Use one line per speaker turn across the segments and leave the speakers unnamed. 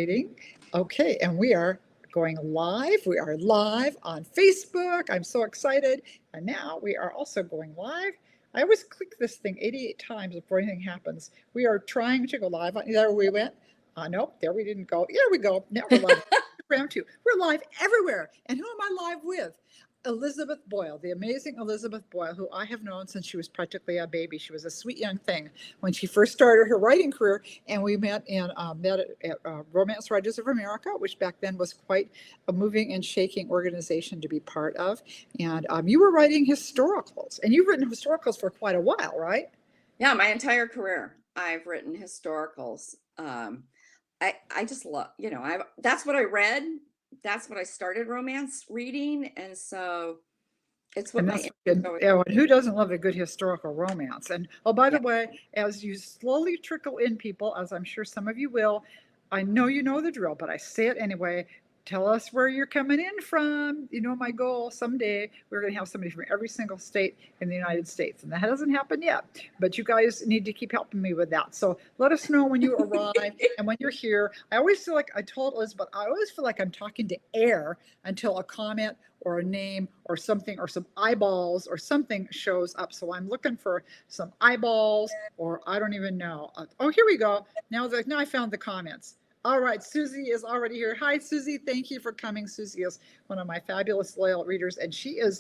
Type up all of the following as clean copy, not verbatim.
exciting. Okay, and we are going live. We are live on Facebook. I'm so excited. And now we are also going live. I always click this thing 88 times before anything happens. We are trying to go live. There we went. Nope, there we didn't go. Here we go. Now we're live. Instagram too. We're live everywhere. And who am I live with? Elizabeth Boyle, the amazing Elizabeth Boyle, who I have known since she was practically a baby. She was a sweet young thing when she first started her writing career, and we met at Romance Writers of America, which back then was quite a moving and shaking organization to be part of. And you were writing historicals, and you've written historicals for quite a while, right?
Yeah, my entire career, I've written historicals. I just love, that's what I read. That's what I started romance reading, and so it's what
And
my
and who doesn't love a good historical romance? And oh, by the way, as you slowly trickle in, people, as I'm sure some of you will, I know you know the drill, but I say it anyway. Tell us where you're coming in from. You know, my goal someday, we're going to have somebody from every single state in the United States. And that hasn't happened yet, but you guys need to keep helping me with that. So let us know when you arrive and when you're here. I always feel like I told Elizabeth, I always feel like I'm talking to air until a comment or a name or something or some eyeballs or something shows up. So I'm looking for some eyeballs, or I don't even know. Oh, here we go. Now I found the comments. All right, Susie is already here. Hi, Susie. Thank you for coming. Susie is one of my fabulous loyal readers, and she is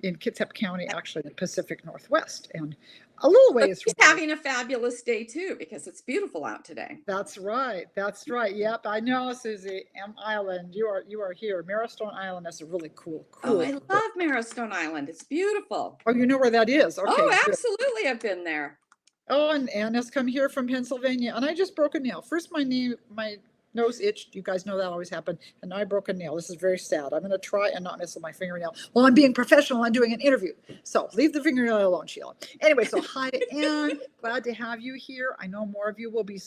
in Kitsap County, actually in the Pacific Northwest, and a little ways
from having a fabulous day too, because it's beautiful out today.
That's right. That's right. Yep, I know, Susie. M Island. You are here. Marrowstone Island. That's a really cool.
Oh, I love Marrowstone Island. It's beautiful.
Oh, you know where that is? Okay.
Oh, absolutely. Good. I've been there.
Oh, and Anna's come here from Pennsylvania, and I just broke a nail. First, my nose itched. You guys know that always happened. And now I broke a nail. This is very sad. I'm going to try and not mess with my fingernail while I'm being professional and doing an interview. So leave the fingernail alone, Sheila. Anyway, so hi to Ann. Glad to have you here. I know more of you will be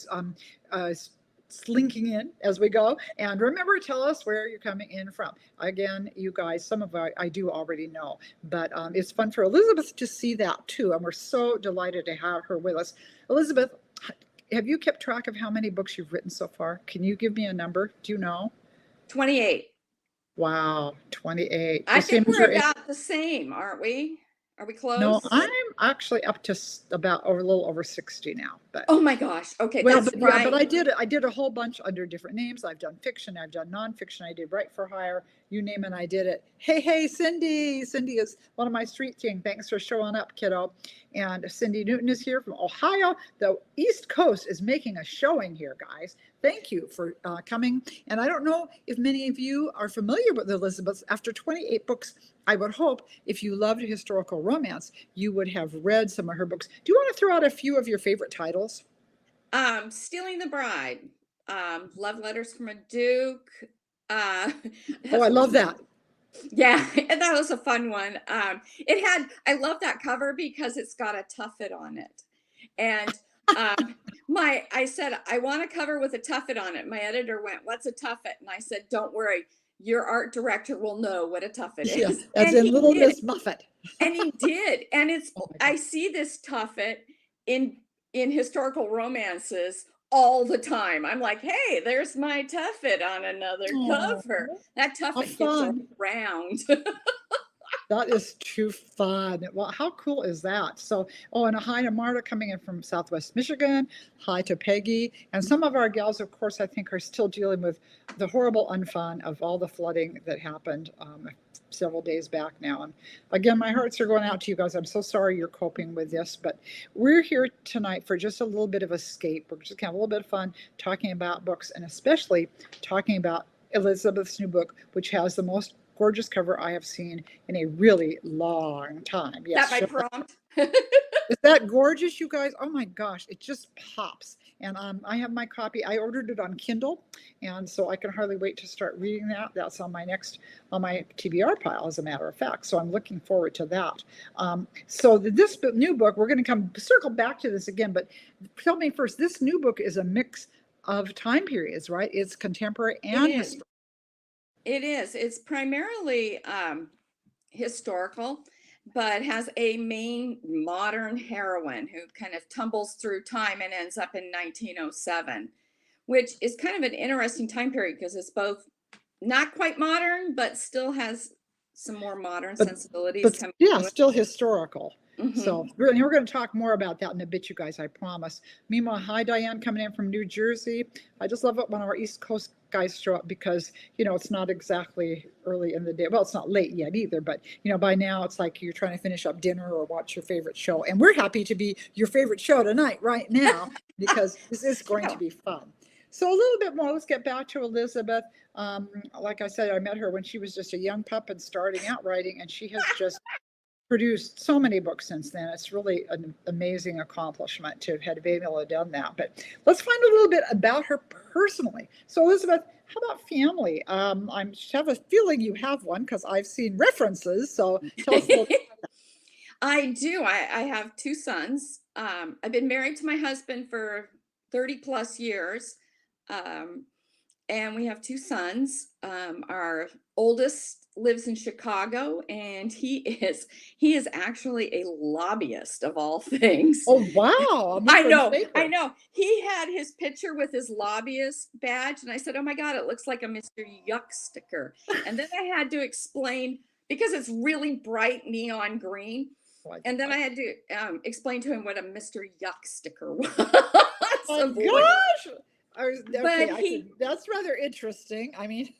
slinking in as we go. And remember, tell us where you're coming in from. Again, you guys, some of I do already know, but it's fun for Elizabeth to see that too. And we're so delighted to have her with us. Elizabeth, have you kept track of how many books you've written so far? Can you give me a number? Do you know?
28.
Wow, 28.
I think we're about the same, aren't we? Are we close?
No, I'm actually up to about a little over 60 now. But
oh my gosh, okay,
well,
that's
but,
right.
Yeah, but I did a whole bunch under different names. I've done fiction, I've done nonfiction, I did write for hire. You name it, I did it. Hey, Cindy. Cindy is one of my street king. Thanks for showing up, kiddo. And Cindy Newton is here from Ohio. The East Coast is making a showing here, guys. Thank you for coming. And I don't know if many of you are familiar with Elizabeth. After 28 books, I would hope if you loved historical romance, you would have read some of her books. Do you want to throw out a few of your favorite titles?
Stealing the Bride, Love Letters from a Duke.
Oh, I love that.
Yeah, and that was a fun one. I love that cover because it's got a tuffet on it. And I said, I want a cover with a tuffet on it. My editor went, "What's a tuffet?" And I said, "Don't worry, your art director will know what a tuffet is."
Yeah, as in Little Miss Muffet.
And he did. And I see this tuffet in historical romances all the time. I'm like, hey, there's my tuffet on another cover. That tuffet gets around.
That is too fun. Well, how cool is that? So, and a hi to Marta coming in from Southwest Michigan. Hi to Peggy. And some of our gals, of course, I think are still dealing with the horrible unfun of all the flooding that happened several days back now. And again, my hearts are going out to you guys. I'm so sorry you're coping with this, but we're here tonight for just a little bit of escape. We're just having a little bit of fun talking about books, and especially talking about Elizabeth's new book, which has the most gorgeous cover I have seen in a really long time.
Yes, that my prompt.
Is that gorgeous, you guys? Oh my gosh, it just pops. And I have my copy. I ordered it on Kindle, and so I can hardly wait to start reading that. That's on my TBR pile, as a matter of fact. So I'm looking forward to that. So this new book, we're going to circle back to this again, but tell me first, this new book is a mix of time periods, right? It's contemporary and historical.
It is. It's primarily historical, but has a main modern heroine who kind of tumbles through time and ends up in 1907, which is kind of an interesting time period because it's both not quite modern, but still has some more modern
But
sensibilities
but
coming
yeah,
to it.
still historical. So
Hmm.
we're going to talk more about that in a bit, you guys, I promise. Meanwhile, hi Diane, coming in from New Jersey. I just love it when our East Coast guys show up because it's not exactly early in the day. Well, it's not late yet either, but by now it's like you're trying to finish up dinner or watch your favorite show. And we're happy to be your favorite show tonight, right now, because this is going to
So,
be fun. So a little bit more. Let's get back to Elizabeth. Like I said, I met her when she was just a young pup and starting out writing, and she has just produced so many books since then. It's really an amazing accomplishment to have been able to have done that. But let's find a little bit about her personally. So, Elizabeth, how about family? I have a feeling you have one because I've seen references. So, tell us a little.
I do. I have two sons. I've been married to my husband for 30 plus years. Um, and we have two sons. Our oldest lives in Chicago, and he is actually a lobbyist of all things.
Oh, wow! A
I
mover and
know, I
shaker.
know. He had his picture with his lobbyist badge, and I said, "Oh my God, it looks like a Mr. Yuck sticker." And then I had to explain because it's really bright neon green,
Oh my
and then
God!
I had to explain to him what a Mr. Yuck sticker was.
Oh my
So boy,
gosh! Okay,
but
I
he
could. That's rather interesting. I mean,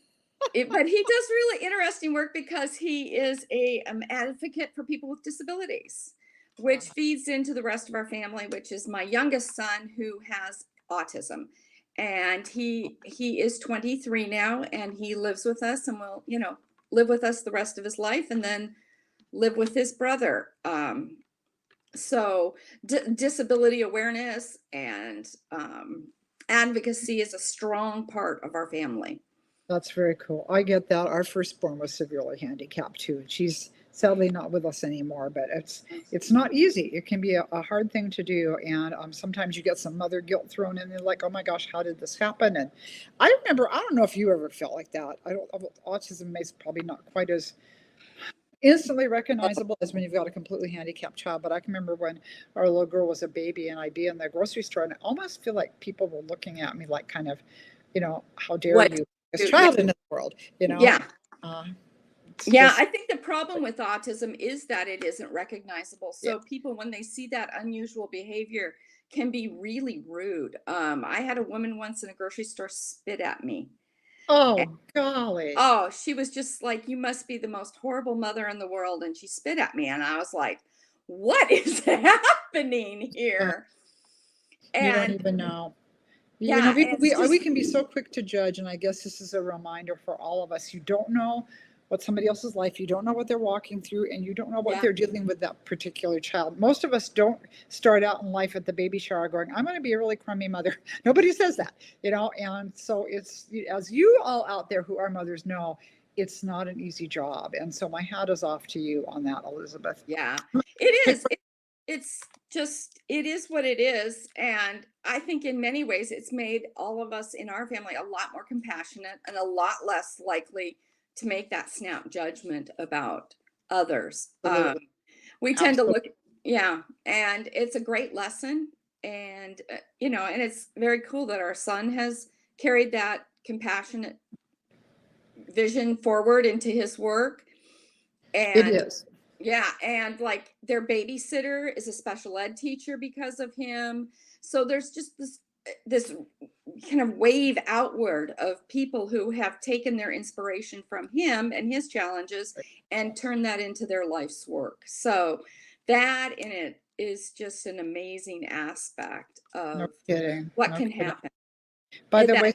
but he does really interesting work because he is a advocate for people with disabilities, which feeds into the rest of our family, which is my youngest son who has autism, and he is 23 now, and he lives with us, and will live with us the rest of his life, and then live with his brother. So disability awareness and advocacy is a strong part of our family.
that's very cool. I get that. Our firstborn was severely handicapped too. She's sadly not with us anymore, but it's not easy. It can be a hard thing to do, and sometimes you get some mother guilt thrown in there, like, oh my gosh, how did this happen? And I remember, I don't know if you ever felt like that. I don't. Autism is probably not quite as instantly recognizable as when you've got a completely handicapped child. But I can remember when our little girl was a baby, and I'd be in the grocery store, and I almost feel like people were looking at me like, kind of, how dare
What?
you, this
Yeah,
child in the world,
yeah.
uh, it's
Yeah,
just
I think the problem with autism is that it isn't recognizable.
yeah.
So people, when they see that unusual behavior, can be really rude. I had a woman once in a grocery store spit at me. And,
Oh golly.
oh, she was just like, "You must be the most horrible mother in the world," and she spit at me, and I was like, "What is happening
Uh,
here?"
you don't
And
even know.
yeah,
We,
and
we
it's
we
just
can be so quick to judge, and I guess this is a reminder for all of us. You don't know what somebody else's life, you don't know what they're walking through, and you don't know what
yeah,
they're dealing with, that particular child. Most of us don't start out in life at the baby shower going, I'm going to be a really crummy mother. Nobody says that, and so it's, as you all out there who are mothers know, it's not an easy job. And so my hat is off to you on that, Elizabeth.
yeah. It is. It's just it is what it is, and I think in many ways it's made all of us in our family a lot more compassionate and a lot less likely to make that snap judgment about others.
Absolutely.
We tend to
Absolutely.
look, yeah, and it's a great lesson, and and it's very cool that our son has carried that compassionate vision forward into his work.
It
And
is.
yeah, and like their babysitter is a special ed teacher because of him. So there's just this kind of wave outward of people who have taken their inspiration from him and his challenges and turned that into their life's work. So that in it is just an amazing aspect
No
of
kidding.
what
No
can
kidding.
happen.
By the
That
way,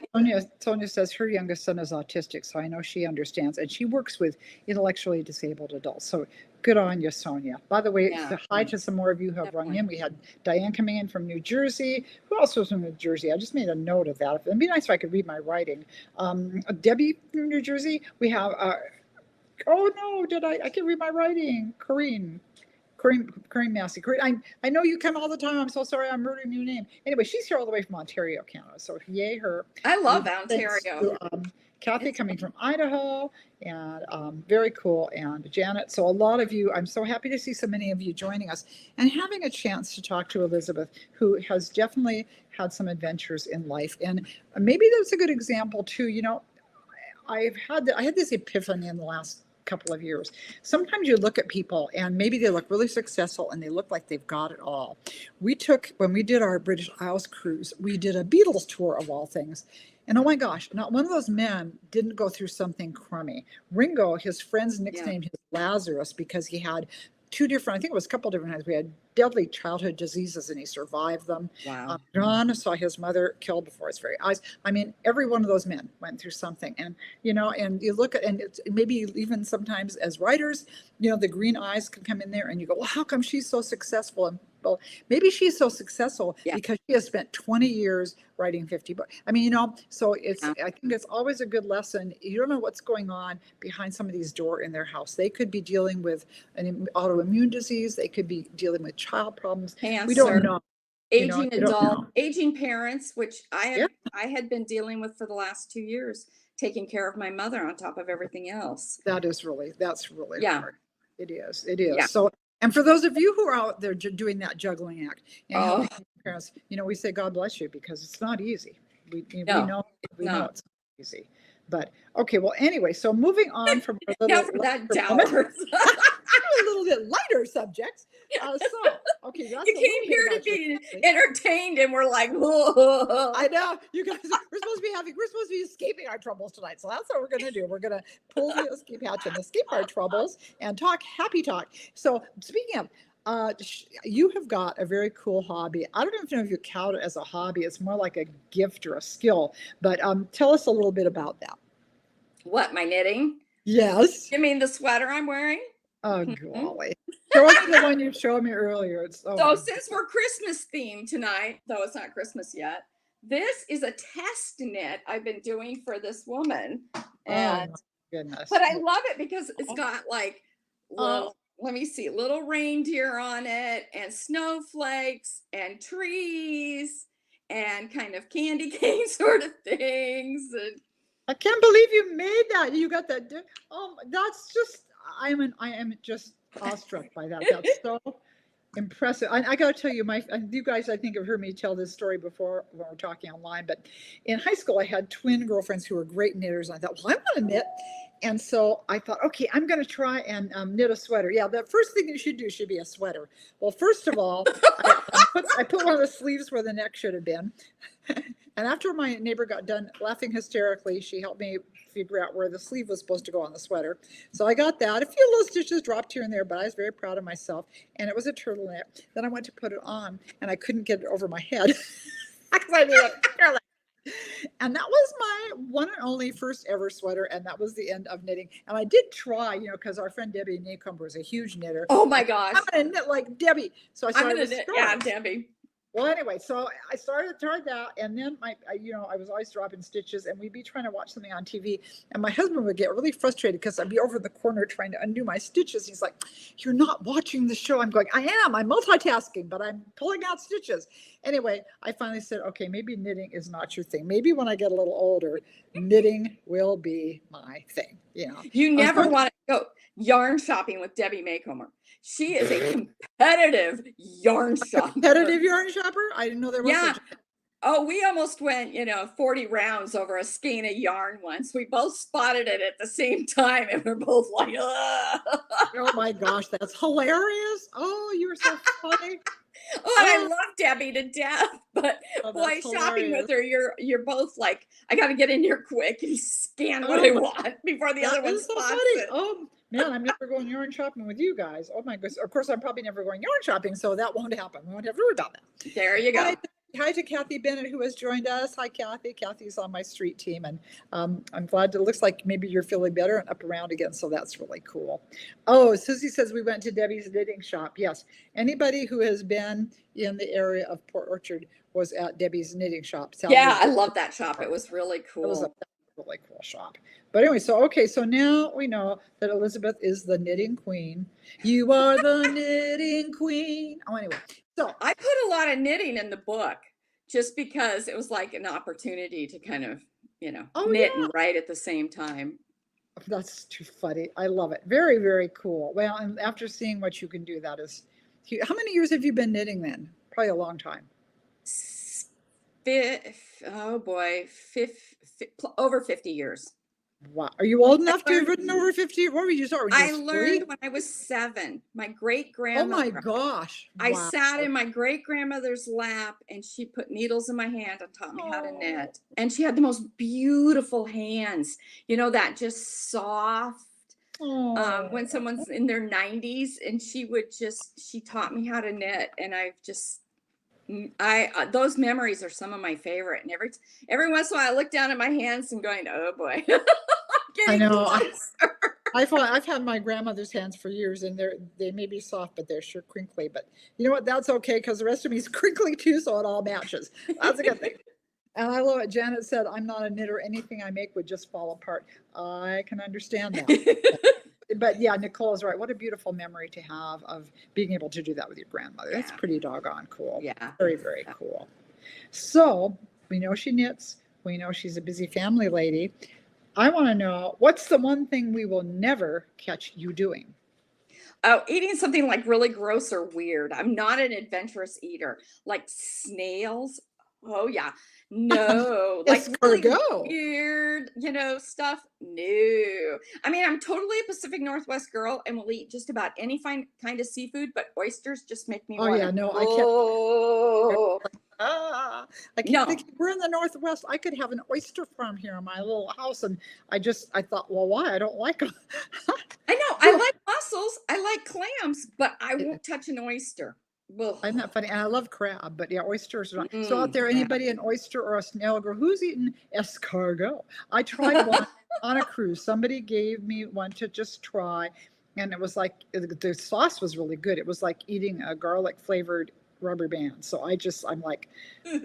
Sonia says her youngest son is autistic, so I know she understands, and she works with intellectually disabled adults. So good on you, Sonia. By the way,
yeah,
hi to some more of you who have rung
definitely.
in. We had Diane coming in from New Jersey. Who else was from New Jersey? I just made a note of that. It'd be nice if I could read my writing. Debbie from New Jersey. We have. Oh no, did I? I can read my writing. Corinne Massey. Corinne, I know you come all the time. I'm so sorry I'm murdering your name. Anyway, she's here all the way from Ontario, Canada. So yay her.
I love
Thanks
Ontario.
to Kathy coming from Idaho, and very cool. And Janet. So a lot of you, I'm so happy to see so many of you joining us and having a chance to talk to Elizabeth, who has definitely had some adventures in life. And maybe that's a good example too. I had this epiphany in the last couple of years. Sometimes you look at people and maybe they look really successful and they look like they've got it all. When we did our British Isles cruise, we did a Beatles tour of all things. And oh my gosh, not one of those men didn't go through something crummy. Ringo, his friends nicknamed him Lazarus because he had I think it was a couple different times. We had deadly childhood diseases and he survived them.
Wow.
John saw his mother killed before his very eyes. I mean, every one of those men went through something. And, and you look at, and it's maybe even sometimes as writers, the green eyes can come in there and you go, well, how come she's so successful? And well, maybe she's so successful because she has spent 20 years writing 50 books. I mean, so I think it's always a good lesson. You don't know what's going on behind somebody's door in their house. They could be dealing with an autoimmune disease. They could be dealing with child problems.
Cancer.
We don't know.
Aging adult, aging parents, which I had been dealing with for the last 2 years, taking care of my mother on top of everything else.
That's really hard. It is.
Yeah.
So, and for those of you who are out there doing that juggling act and helping parents, we say God bless you because it's not easy. We know it's not easy. But okay, well, anyway, so moving on from a little a little bit lighter subjects. Okay,
you came here to be entertained, and we're like, whoa.
I know you guys. We're supposed to be escaping our troubles tonight, so that's what we're going to do. We're going to pull the escape hatch and escape our troubles and talk happy talk. So speaking of. You have got a very cool hobby. I don't even know if you count it as a hobby. It's more like a gift or a skill. But tell us a little bit about that.
What, my knitting?
Yes.
You mean the sweater I'm wearing?
Oh, golly. Show us the one you showed me earlier.
So since we're Christmas themed tonight, though it's not Christmas yet, this is a test knit I've been doing for this woman. And
goodness.
But I love it because it's got like let me see, little reindeer on it and snowflakes and trees and kind of candy cane sort of things. And
I can't believe you made that. You got that. That's just, I am just awestruck by that. That's so impressive. I got to tell you, you guys, I think have heard me tell this story before when we're talking online, but in high school, I had twin girlfriends who were great knitters. And I thought, well, I want to knit. And so I thought, okay, I'm going to try and knit a sweater. Yeah, the first thing you should do should be a sweater. Well, first of all, I put one of the sleeves where the neck should have been. And after my neighbor got done laughing hysterically, she helped me figure out where the sleeve was supposed to go on the sweater. So I got that. A few little stitches dropped here and there, but I was very proud of myself. And it was a turtleneck. Then I went to put it on, and I couldn't get it over my head. And that was my one and only first ever sweater, and that was the end of knitting. And I did try, because our friend Debbie Nacomber is a huge knitter.
Oh my gosh!
I'm gonna knit like Debbie, so I started with
knit, Debbie.
Well, anyway, so I tried that, and then I was always dropping stitches, and we'd be trying to watch something on TV, and my husband would get really frustrated because I'd be over in the corner trying to undo my stitches. He's like, "You're not watching the show." I'm going, "I am. I'm multitasking, but I'm pulling out stitches." Anyway, I finally said, "Okay, maybe knitting is not your thing. Maybe when I get a little older, knitting will be my thing."
You never want to go yarn shopping with Debbie Maycomer. She is a competitive yarn shopper.
Competitive yarn shopper? I didn't know there was such a...
Oh, we almost went, 40 rounds over a skein of yarn once. We both spotted it at the same time, and we're both like, ugh.
Oh my gosh, that's hilarious. Oh, you were so funny.
Oh, and I love Debbie to death, but boy, shopping with her, you're both like, I got to get in here quick and scan what I want before the other one spots it.
Oh man, I'm never going yarn shopping with you guys. Oh my goodness. Of course, I'm probably never going yarn shopping, so that won't happen. We won't have to worry about that.
There you go.
Hi to Kathy Bennett, who has joined us. Hi, Kathy. Kathy's on my street team, and I'm glad it looks like maybe you're feeling better and up around again, so that's really cool. Oh, Susie says we went to Debbie's knitting shop. Yes, anybody who has been in the area of Port Orchard was at Debbie's knitting shop.
I love that shop. It was really cool.
It was a really cool shop. But anyway, so now we know that Elizabeth is the knitting queen. You are the knitting queen. Oh, anyway. So
I put a lot of knitting in the book just because it was like an opportunity to kind of
Oh, yeah.
knitting right at the same time.
That's too funny. I love it. Very, very cool. Well, and after seeing what you can do, that is how many years have you been knitting then? Probably a long time.
S- oh boy, over 50 years.
Wow. Are you old
I
enough to have
learned
written over 50? What were you start when you
I
were 3?
learned when I was 7. My great
Oh my
grandmother,
gosh.
I
Wow.
sat in my great grandmother's lap and she put needles in my hand and taught me how to
Oh.
knit. And she had the most beautiful hands, that just soft. When
Oh.
someone's in their 90s, and she taught me how to knit, and I've just I those memories are some of my favorite. And every once in a while, I look down at my hands and going, "Oh boy, I'm
I
getting
know.
closer."
I've had my grandmother's hands for years, and they may be soft, but they're sure crinkly. But you know what? That's okay because the rest of me is crinkly too, so it all matches. That's a good thing. And I love it. Janet said, "I'm not a knitter. Anything I make would just fall apart." I can understand that. But yeah, Nicole is right. What a beautiful memory to have of being able to do that with your grandmother. That's
Yeah,
pretty doggone cool.
yeah.
Very, very cool. So we know she knits. We know she's a busy family lady. I want to know what's the one thing we will never catch you doing?
Oh, eating something like really gross or weird. I'm not an adventurous eater. Like snails. Oh yeah. No, like really
Escargot.
weird, stuff. No. I mean, I'm totally a Pacific Northwest girl and will eat just about any fine kind of seafood, but oysters just make me
Oh
want
yeah,
to.
no, I can't.
Oh,
Ah, I keep
no.
thinking we're in the Northwest. I could have an oyster farm here in my little house, and I thought, well, why? I don't like them.
I know. I like mussels. I like clams, but I won't touch an oyster. Ugh.
I'm not funny, and I love crab, but yeah, oysters are not. So out there,
Yeah.
anybody an oyster or a snail girl who's eaten escargot? I tried one on a cruise. Somebody gave me one to just try, and it was like the sauce was really good. It was like eating a garlic flavored rubber band. So I'm like,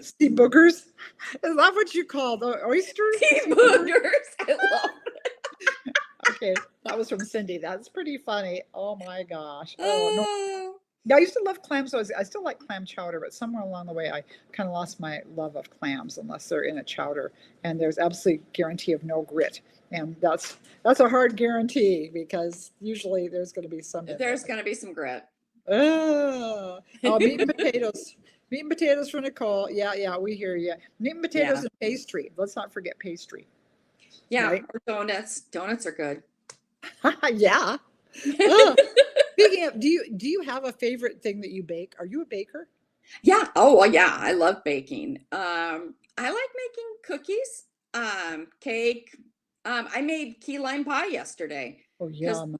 sea boogers? Is that what you call the oysters?
Sea
Sea boogers?
boogers. I love
Okay, that was from Cindy. That's pretty funny. Oh my gosh. Oh no.
Oh,
Yeah, I used to love clams. So I still like clam chowder, but somewhere along the way, I kind of lost my love of clams unless they're in a chowder, and there's absolute guarantee of no grit, and that's a hard guarantee because usually there's going to be some in
there's
there.
gonna be some grit.
Oh, meat and potatoes. Meat and potatoes for Nicole. Yeah, yeah, we hear you. Meat and potatoes
Yeah.
and pastry. Let's not forget pastry,
Yeah.
right?
Or donuts. Donuts are good.
Yeah. Oh, speaking of, do you have a favorite thing that you bake? Are you a baker?
Yeah. Oh, well, yeah. I love baking. I like making cookies, cake. I made key lime pie yesterday
Oh,
because
yum.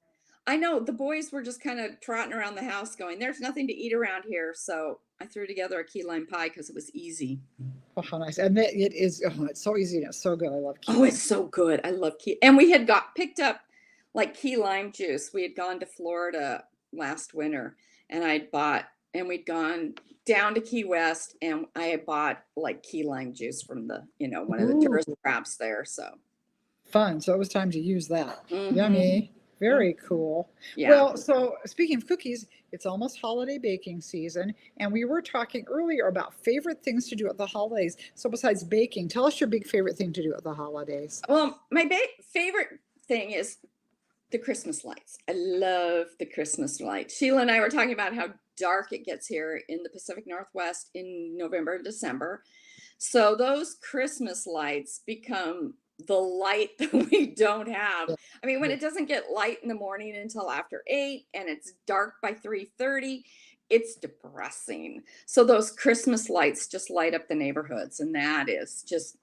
I know the boys were just kind of trotting around the house going, there's nothing to eat around here. So I threw together a key lime pie because it was easy.
Oh, how nice. And it is, oh, it's so easy and it's so good. I love key
Oh,
lime.
it's so good. I love key. And we had got picked up like key lime juice. We had gone to Florida last winter and we'd gone down to Key West and I had bought like key lime juice from one of the
Ooh,
tourist traps there. So,
fun. So it was time to use that.
hmm
Yummy. Very cool.
yeah.
Well, so speaking of cookies, it's almost holiday baking season, and we were talking earlier about favorite things to do at the holidays. So besides baking, tell us your big favorite thing to do at the holidays.
Well, my favorite thing is the Christmas lights. I love the Christmas lights. Sheila and I were talking about how dark it gets here in the Pacific Northwest in November and December. So those Christmas lights become the light that we don't have.
Yeah,
I mean, when
yeah.
it doesn't get light in the morning until after 8 and it's dark by 3:30, it's depressing. So those Christmas lights just light up the neighborhoods and that is just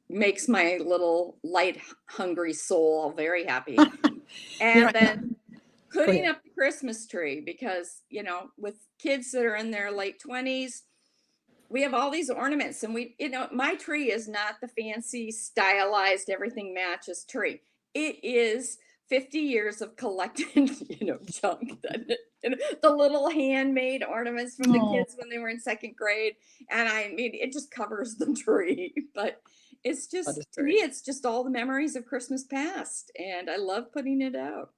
makes my little light hungry soul very happy.
You know,
And then
go
putting
ahead.
up the Christmas tree because, with kids that are in their late 20s, we have all these ornaments and my tree is not the fancy stylized everything matches tree. It is 50 years of collecting, junk the little handmade ornaments from the
Oh,
kids when they were in second grade. And I mean, it just covers the tree, but it's
that
just,
is
to me,
great.
it's just all the memories of Christmas past. And I love putting it out.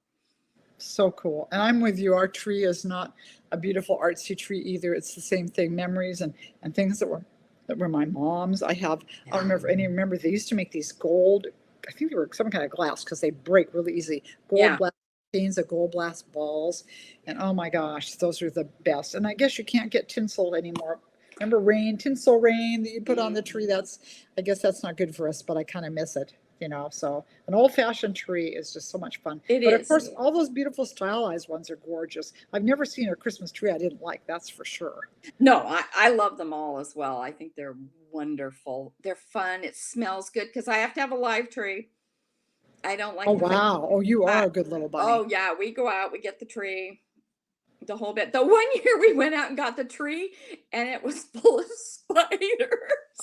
So cool. And I'm with you. Our tree is not a beautiful artsy tree either. It's the same thing, memories and things that were that were my mom's. I have, I don't
Yeah.
remember any, remember they used to make these gold, I think they were some kind of glass because they break really easy. Gold
Yeah.
glass chains of gold glass balls. And oh my gosh, those are the best. And I guess you can't get tinsel anymore. Remember rain, tinsel rain that you put on the tree? That's, I guess that's not good for us, but I kind of miss it, you know. So an old fashioned tree is just so much fun.
It
But of
is.
course, all those beautiful stylized ones are gorgeous. I've never seen a Christmas tree I didn't like, that's for sure.
No, I love them all as well. I think they're wonderful. They're fun. It smells good because I have to have a live tree. I don't
Oh,
like the fake.
wow. Oh, you
I,
are a good little
oh
bunny.
yeah, we go out, we get the tree, the whole bit. The one year we went out and got the tree, and it was full of spiders.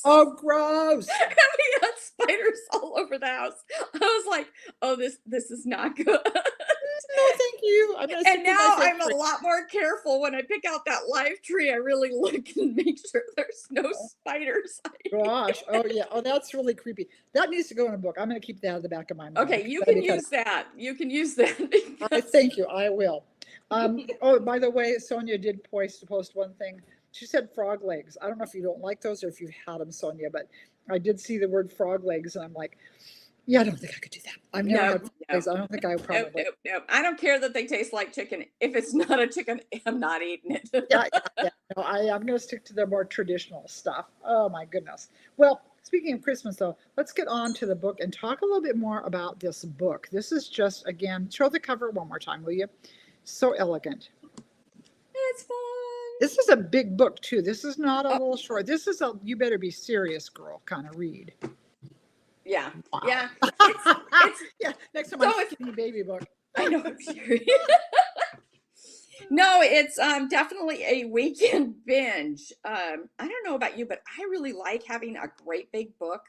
Oh, gross.
And we had spiders all over the house. I was like, "Oh, this is not good."
No, thank you. I'm gonna
And
stick with my
now
fake
I'm a
tree.
lot more careful when I pick out that live tree. I really look and make sure there's no
Oh,
spiders.
gosh. Oh, yeah. Oh, that's really creepy. That needs to go in a book. I'm gonna keep that at the back of my mind
Okay,
because
you
that'd
can
be kind
use that. You can use that
of, I
because
thank you. I will. Oh, by the way, Sonia did post one thing. She said frog legs. I don't know if you don't like those or if you've had them, Sonia, but I did see the word frog legs and I'm like, yeah, I don't think I could do that. I've never
no,
had frog
no,
legs. I don't think I
nope,
probably.
nope, nope. I don't care that they taste like chicken. If it's not a chicken, I'm not eating it.
Yeah, yeah, yeah. No, I'm going to stick to the more traditional stuff. Oh my goodness. Well, speaking of Christmas, though, let's get on to the book and talk a little bit more about this book. This is just, again, show the cover one more time, will you? So elegant.
It's fun.
This is a big book too. This is not a
Oh,
little short. This is a you better be serious, girl kind of read.
yeah,
Wow.
yeah. It's
Yeah, next time
so
my
it's.
skinny baby book.
I know. No, it's definitely a weekend binge. I don't know about you, but I really like having a great big book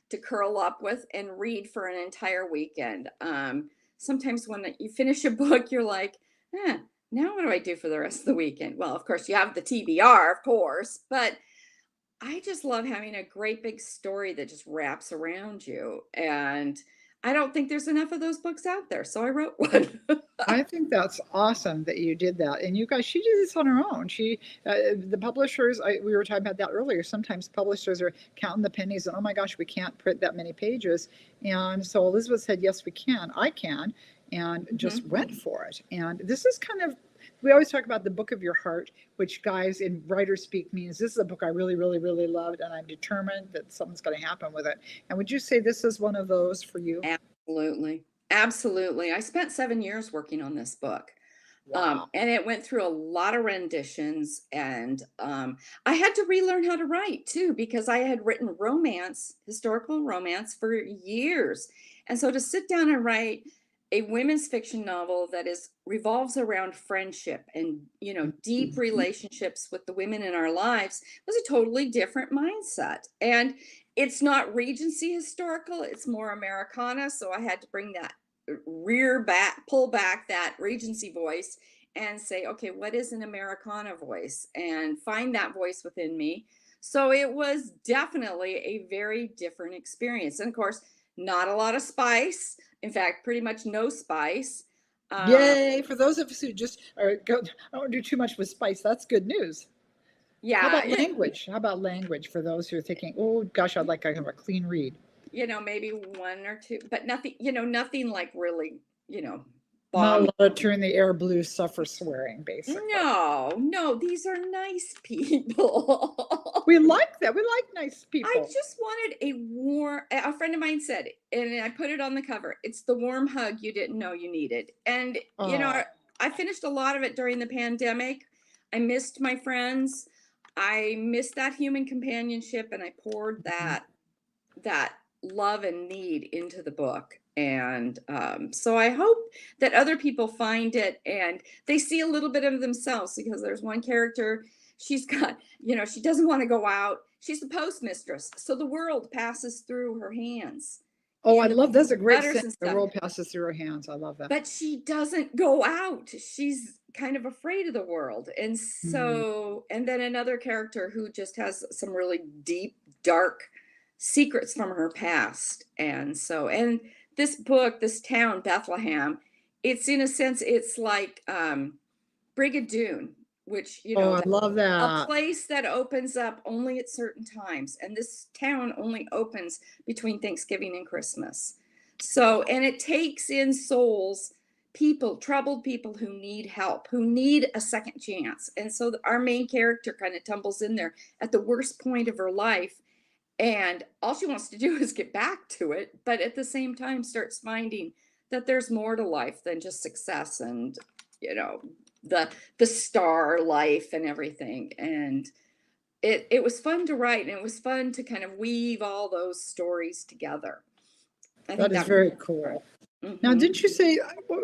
to curl up with and read for an entire weekend. Sometimes when you finish a book, you're like, now what do I do for the rest of the weekend? Well, of course, you have the TBR, of course, but I just love having a great big story that just wraps around you. And I don't think there's enough of those books out there, so I wrote one.
I think that's awesome that you did that. And you guys, she did this on her own. The publishers, we were talking about that earlier. Sometimes publishers are counting the pennies and, oh my gosh, we can't print that many pages. And so Elizabeth said, yes, we can. I can. And just
Mhm.
went for it. And this is kind of, we always talk about the book of your heart, which guys in writer speak means this is a book I really, really, really loved. And I'm determined that something's going to happen with it. And would you say this is one of those for you?
Absolutely. Absolutely. I spent 7 years working on this book.
Wow.
And it went through a lot of renditions, and I had to relearn how to write too because I had written romance, historical romance for years. And so to sit down and write a women's fiction novel that is revolves around friendship and, deep relationships with the women in our lives was a totally different mindset. And it's not Regency historical, it's more Americana, so I had to bring that pull back that Regency voice and say, okay, what is an Americana voice? And find that voice within me. So it was definitely a very different experience. And of course, not a lot of spice. In fact, pretty much no spice. Uh,
Yay, for those of us who just are go, I don't do too much with spice. That's good news. How
yeah,
about language? How about language for those who are thinking, oh gosh, I'd like to have a clean read.
maybe one or two, but nothing, nothing like really,
Not a
bomb.
lot of turn the air blue suffer swearing, basically.
No, no, these are nice people.
We like that. We like nice
I
people.
just wanted a friend of mine said, and I put it on the cover, it's the warm hug you didn't know you needed. And,
Oh,
I finished a lot of it during the pandemic. I missed my friends. I missed that human companionship, and I poured that love and need into the book. And so I hope that other people find it and they see a little bit of themselves because there's one character, she's got, she doesn't want to go out. She's the postmistress. So the world passes through her hands,
oh, I love that's a great
letters
saying.
and
The
stuff,
world passes through her hands. I love that.
but she doesn't go out. She's kind of afraid of the world. And
Mhm.
so, and then another character who just has some really deep, dark secrets from her past. And so, and this book, this town, Bethlehem, it's in a sense, it's like Brigadoon. which,
Oh, I love
a
that.
place that opens up only at certain times. And this town only opens between Thanksgiving and Christmas. So, and it takes in souls, people, troubled people who need help, who need a second chance. And so our main character kind of tumbles in there at the worst point of her life. And all she wants to do is get back to it, but at the same time starts finding that there's more to life than just success and, you know, the star life and everything. And it was fun to write, and it was fun to kind of weave all those stories together. I think
That is
that was
very cool. Now,
mhm.
didn't you say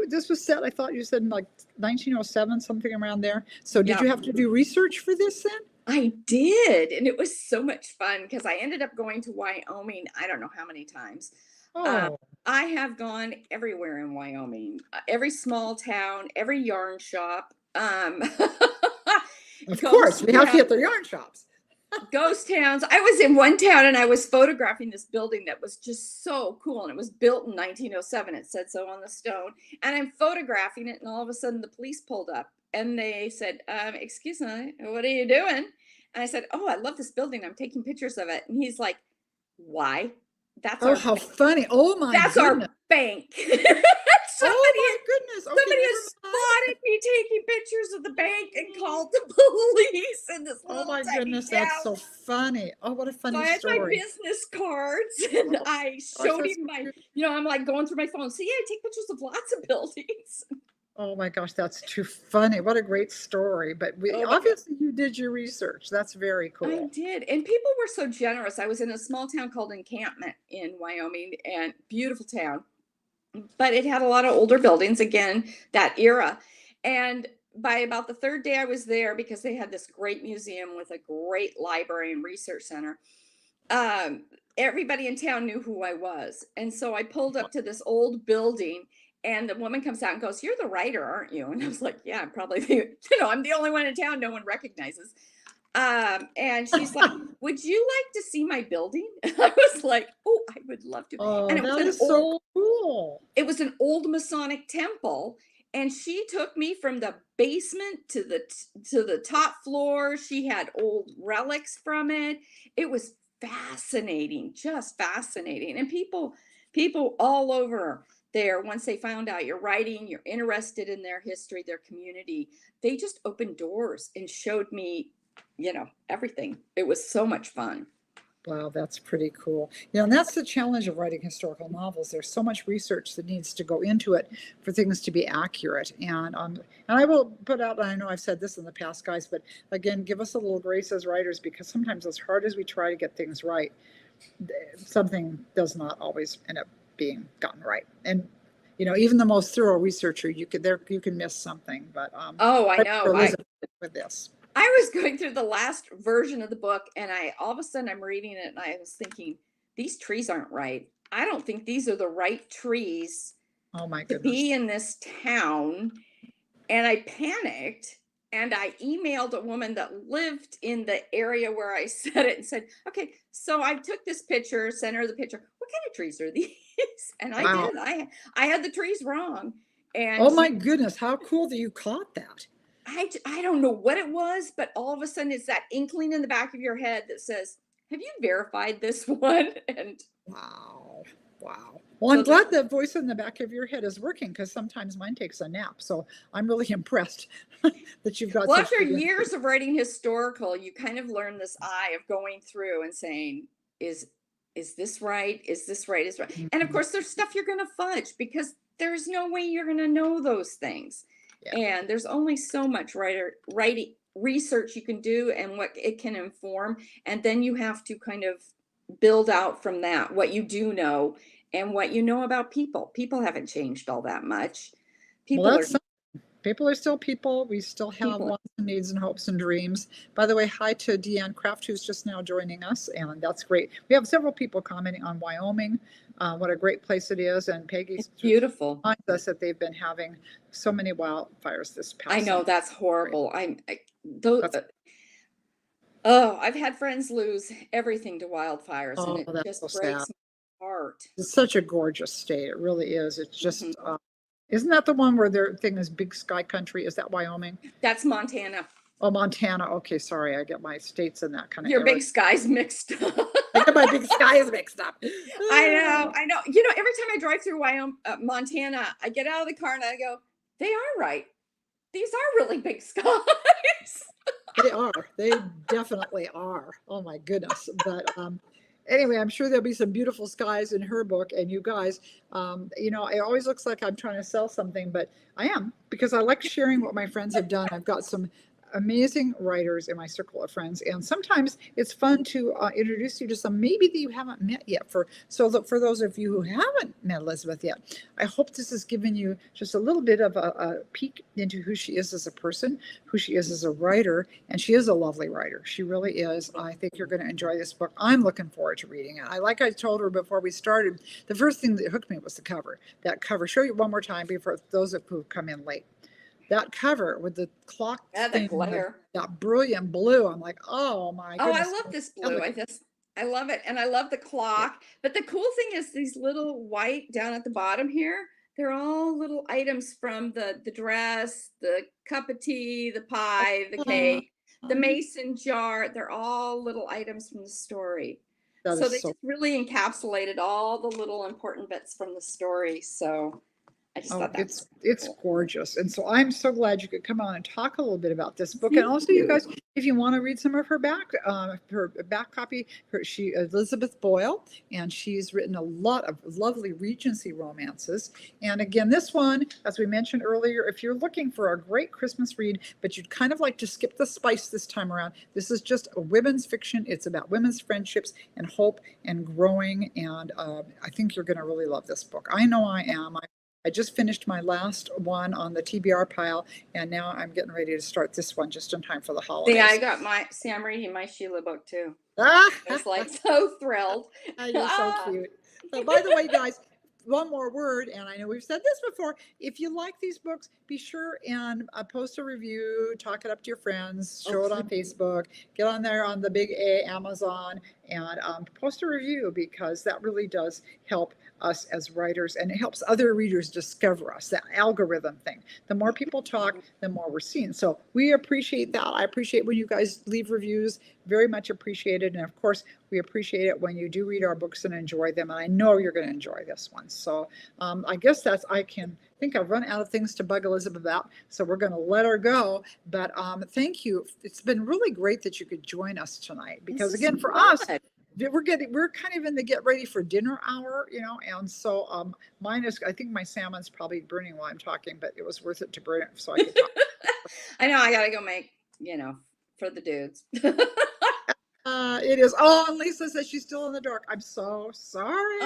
this was set? I thought you said in like 1907, something around there. So did
Yeah,
you have to do research for this then?
I did, and it was so much fun because I ended up going to Wyoming, I don't know how many times. Um,
Oh,
I have gone everywhere in Wyoming, every small town, every yarn shop,
of course,
ghost
we have to
town,
get the yarn shops.
ghost towns. I was in one town and I was photographing this building that was just so cool, and it was built in 1907. It said so on the stone, and I'm photographing it, and all of a sudden the police pulled up and they said, "Excuse me, what are you doing?" And I said, "Oh, I love this building. I'm taking pictures of it." And he's like, "Why? That's
Oh,
our
how funny. Oh my
that's
goodness.
our bank."
Oh
somebody
my goodness. Okay,
Somebody
never
has
mind.
spotted me taking pictures of the bank and called the police in this
Oh
little
my
tiny
goodness, that's so
town.
funny. Oh, what a
So I
funny
had my
story.
business cards
Oh
and I
gosh,
showed
that's
him my,
cute.
I'm like going through my phone. See, I take pictures of lots of buildings.
Oh my gosh, that's too funny. What a great story. But we
Oh my God.
obviously you did your research. That's very
I
cool.
did. And people were so generous. I was in a small town called Encampment in Wyoming, and beautiful town, but it had a lot of older buildings, again, that era. And by about the third day I was there, because they had this great museum with a great library and research center, um, everybody in town knew who I was. And so I pulled up to this old building, and the woman comes out and goes, "You're the writer, aren't you?" And I was like, "Yeah, I'm probably the, I'm the only one in town no one recognizes." And she's like, "Would you like to see my building?" And I was like, "Oh, I would love to."
Oh,
And
that is so cool.
it was an old Masonic temple, and she took me from the basement to the top floor. She had old relics from it. It was fascinating, just fascinating. And people all over there, once they found out you're writing, you're interested in their history, their community, they just opened doors and showed me, everything. It was so much fun.
Wow, that's pretty cool. And that's the challenge of writing historical novels. There's so much research that needs to go into it for things to be accurate. And I will put out, and I know I've said this in the past, guys, but again, give us a little grace as writers, because sometimes as hard as we try to get things right, something does not always end up being gotten right. And even the most thorough researcher, you can miss something. But
Oh, I know.
Elizabeth with this.
I was going through the last version of the book, and I all of a sudden I'm reading it and I was thinking, these trees aren't right. I don't think these are the right trees
Oh my
to
goodness.
be in this town. And I panicked, and I emailed a woman that lived in the area where I said it and said, "Okay, so I took this picture, sent her the picture. What kind of trees are these?" And I
Wow.
did. I had the trees wrong. And
Oh my goodness, how cool that you caught that.
I don't know what it was, but all of a sudden it's that inkling in the back of your head that says, "Have you verified this one?" And
Wow. Wow. Well, I'm
so
glad that voice in the back of your head is working, because sometimes mine takes a nap. So I'm really impressed that you've got
well,
such
after
good
years
insight.
of writing historical, you kind of learn this eye of going through and saying, "Is is this right? Is this right? Is right?" And of
Mhm.
course, there's stuff you're going to fudge because there's no way you're going to know those things.
Yeah.
And there's only so much writing research you can do and what it can inform, and then you have to kind of build out from that what you do know and what you know about people. People haven't changed all that much.
Well,
People are
that's people are still people. We still have
people.
wants and needs and hopes and dreams. By the way, hi to Deanne Kraft, who's just now joining us, and that's great. We have several people commenting on Wyoming, what a great place it is, and Peggy
It's beautiful.
reminds us that they've been having so many wildfires this
I
past
know
summer.
that's
Great.
horrible. Those.
That's
Oh, I've had friends lose everything to wildfires, and
oh,
it
that's so
just
sad.
breaks my heart.
It's such a gorgeous state. It really is. It's
Mhm.
just, isn't that the one where their thing is Big Sky Country? Is that Wyoming?
That's Montana.
Oh, Montana. Okay, sorry, I get my states in that kind of
Your
area.
big sky's mixed up.
I get my big skies mixed up.
I know. You know, every time I drive through Wyoming, Montana, I get out of the car and I go, they are right. These are really big skies.
They are. They definitely are. Oh my goodness. But anyway, I'm sure there'll be some beautiful skies in her book. And you guys, it always looks like I'm trying to sell something, but I am because I like sharing what my friends have done. I've got some amazing writers in my circle of friends, and sometimes it's fun to introduce you to some maybe that you haven't met yet. For those of you who haven't met Elizabeth yet, I hope this has given you just a little bit of a peek into who she is as a person, who she is as a writer, and she is a lovely writer. She really is. I think you're going to enjoy this book. I'm looking forward to reading it. Like I told her before we started, the first thing that hooked me was the cover. That cover. Show you one more time before those of who come in late. That cover with the clock
The glare.
that brilliant blue. I'm like, oh my
Oh,
goodness.
I love this blue. I love it. And I love the clock. But the cool thing is these little white down at the bottom here, they're all little items from the dress, the cup of tea, the pie, the cake, the mason jar. They're all little items from the story. So they just really encapsulated all the little important bits from the story. So I just thought that
it's cool. Gorgeous. And so I'm so glad you could come on and talk a little bit about this book. And also, you guys, if you want to read some of her back copy, she Elizabeth Boyle, and she's written a lot of lovely Regency romances. And again, this one, as we mentioned earlier, if you're looking for a great Christmas read, but you'd kind of like to skip the spice this time around, this is just a women's fiction. It's about women's friendships and hope and growing. And I think you're going to really love this book. I know I am. I just finished my last one on the TBR pile, and now I'm getting ready to start this one just in time for the holidays.
Yeah, I got I'm reading my Sheila book too. I was like so thrilled.
You're so cute. So, by the way, guys, one more word, and I know we've said this before. If you like these books, be sure and post a review, talk it up to your friends, show it on Facebook, get on there on the big A, Amazon, and post a review, because that really does help us as writers, and it helps other readers discover us, that algorithm thing. The more people talk, the more we're seen. So we appreciate that. I appreciate when you guys leave reviews, very much appreciated. And of course, we appreciate it when you do read our books and enjoy them. And I know you're going to enjoy this one. So I guess I think I've run out of things to bug Elizabeth about, so we're going to let her go. But thank you. It's been really great that you could join us tonight, because again, for us, we're kind of in the get ready for dinner hour, and so I think my salmon's probably burning while I'm talking, but it was worth it to burn it so I could talk.
I know, I gotta go make, for the dudes.
It is. Oh, and Lisa says she's still in the dark. I'm so sorry.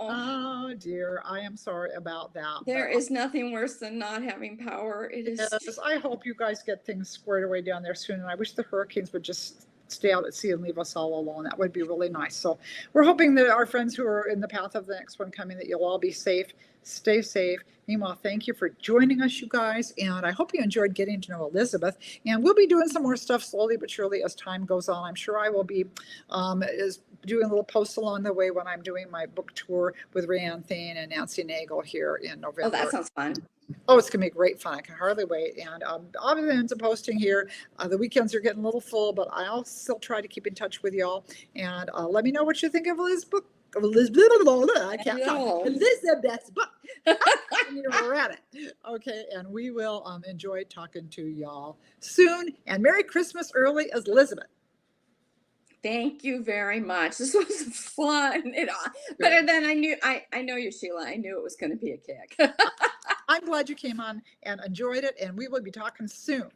Oh
dear, I am sorry about that.
There is nothing worse than not having power. It is.
Yes, I hope you guys get things squared away down there soon, and I wish the hurricanes would just stay out at sea and leave us all alone. That would be really nice. So we're hoping that our friends who are in the path of the next one coming, that you'll all be safe. Stay safe. Meanwhile, thank you for joining us, you guys. And I hope you enjoyed getting to know Elizabeth. And we'll be doing some more stuff slowly but surely as time goes on. I'm sure I will be doing little posts along the way when I'm doing my book tour with Rayanne Thane and Nancy Nagel here in November.
Oh, that sounds fun.
Oh, it's going to be great fun. I can hardly wait. And I'll be into posting here. The weekends are getting a little full, but I'll still try to keep in touch with y'all. And let me know what you think of Elizabeth's book. I can't talk. Elizabeth's book. We're at it. Okay, and we will enjoy talking to y'all soon. And Merry Christmas early, Elizabeth.
Thank you very much. This was fun. Better than I know you, Sheila. I knew it was going to be a kick.
I'm glad you came on and enjoyed it, and we will be talking soon.